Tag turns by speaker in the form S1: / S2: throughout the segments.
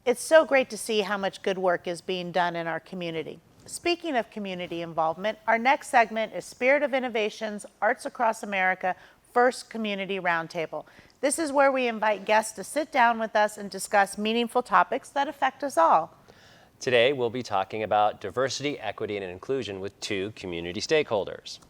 S1: It's so great to see how much good work is being done in our community. Speaking of community involvement, our next segment is Spirit of Innovation's Arts Across America First Community Roundtable. This is where we invite guests to sit down with us and discuss meaningful topics that affect us all.
S2: Today, we'll be talking about diversity, equity, and inclusion with two community stakeholders.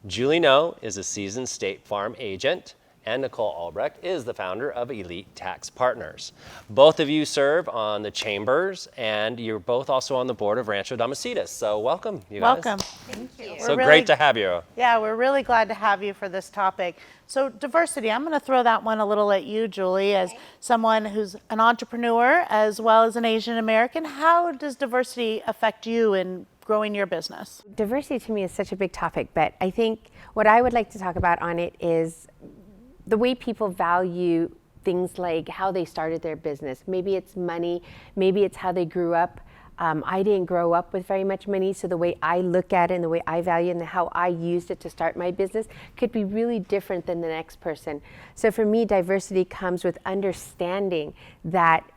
S2: Julie Ngo is a seasoned State Farm agent, and Nicole Albrecht is the founder of Elite Tax Partners. Both of you serve on the chambers, and you're both also on the board of Rancho Damacitas. So welcome, you guys.
S1: Welcome.
S3: Thank you.
S2: So great to have you.
S1: Yeah, we're really glad to have you for this topic. So diversity, I'm going to throw that one a little at you, Julie, as someone who's an entrepreneur as well as an Asian American. How does diversity affect you in growing your business?
S3: Diversity to me is such a big topic, but I think what I would like to talk about on it is the way people value things like how they started their business. Maybe it's money, maybe it's how they grew up. I didn't grow up with very much money, so the way I look at it and the way I value it and how I used it to start my business could be really different than the next person. So for me, diversity comes with understanding that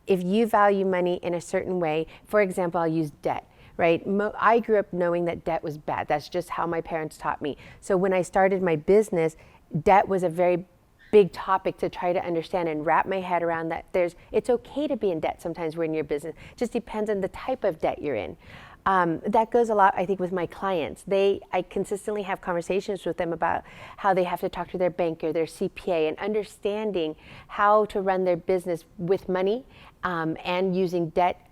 S3: if you value money in a certain way, for example, I'll use debt. Right? I grew up knowing that debt was bad. That's just how my parents taught me. So when I started my business, debt was a very big topic to try to understand and wrap my head around that it's okay to be in debt sometimes when you're in your business. It just depends on the type of debt you're in. That goes a lot, I think, with my clients. I consistently have conversations with them about how they have to talk to their banker, their CPA, and understanding how to run their business with money and using debt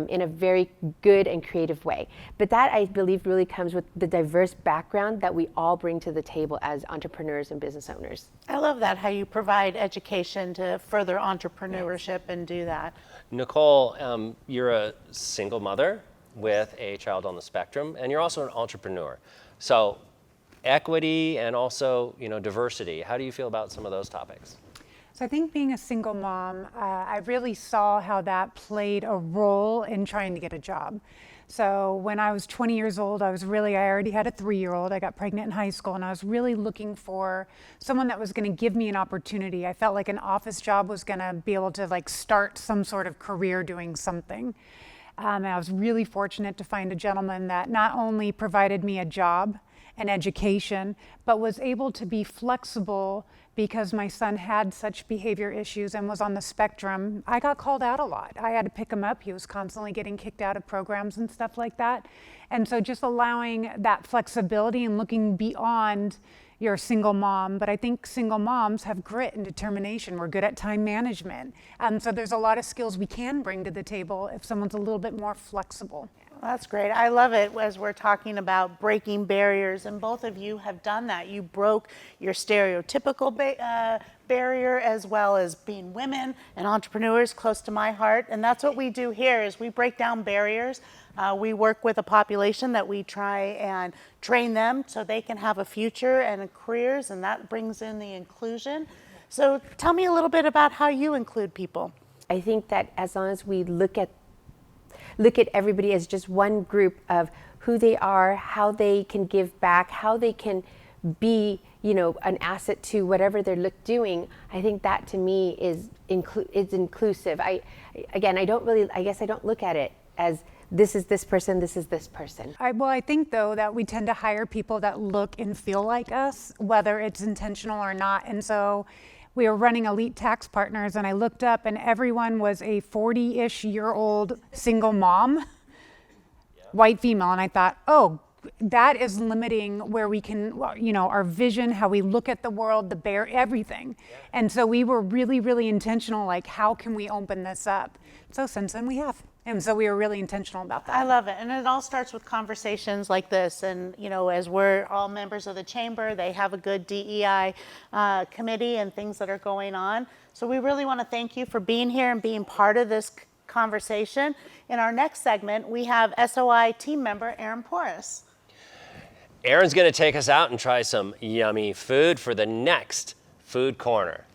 S3: in a very good and creative way. But that, I believe, really comes with the diverse background that we all bring to the table as entrepreneurs and business owners.
S1: I love that, how you provide education to further entrepreneurship and do that.
S2: Nicole, you're a single mother with a child on the spectrum, and you're also an entrepreneur. So equity and also, diversity, how do you feel about some of those topics?
S4: So I think being a single mom, I really saw how that played a role in trying to get a job. So when I was 20 years old, I already had a 3-year-old. I got pregnant in high school, and I was really looking for someone that was going to give me an opportunity. I felt like an office job was going to be able to start some sort of career doing something. And I was really fortunate to find a gentleman that not only provided me a job and education, but was able to be flexible because my son had such behavior issues and was on the spectrum. I got called out a lot. I had to pick him up. He was constantly getting kicked out of programs and stuff like that. And so just allowing that flexibility and looking beyond your single mom. But I think single moms have grit and determination. We're good at time management. So there's a lot of skills we can bring to the table if someone's a little bit more flexible.
S1: Well, that's great. I love it as we're talking about breaking barriers, and both of you have done that. You broke your stereotypical barrier as well as being women and entrepreneurs, close to my heart. And that's what we do here is we break down barriers. We work with a population that we try and train them so they can have a future and careers, and that brings in the inclusion. So tell me a little bit about how you include people.
S3: I think that as long as we look at everybody as just one group of who they are, how they can give back, how they can be, an asset to whatever they're doing, I think that to me is inclusive. I guess I don't look at it as this is this person, this is this person.
S4: I think though that we tend to hire people that look and feel like us, whether it's intentional or not. And so we were running Elite Tax Partners, and I looked up and everyone was a 40-ish year old single mom, white female. And I thought, oh, that is limiting where we can, our vision, how we look at the world, everything. Yeah. And so we were really, really intentional, how can we open this up? So since then we have. And so we were really intentional about that.
S1: I love it. And it all starts with conversations like this. And, as we're all members of the chamber, they have a good DEI committee and things that are going on. So we really want to thank you for being here and being part of this conversation. In our next segment, we have SOI team member Aaron Porras.
S2: Aaron's going to take us out and try some yummy food for the next Food Corner.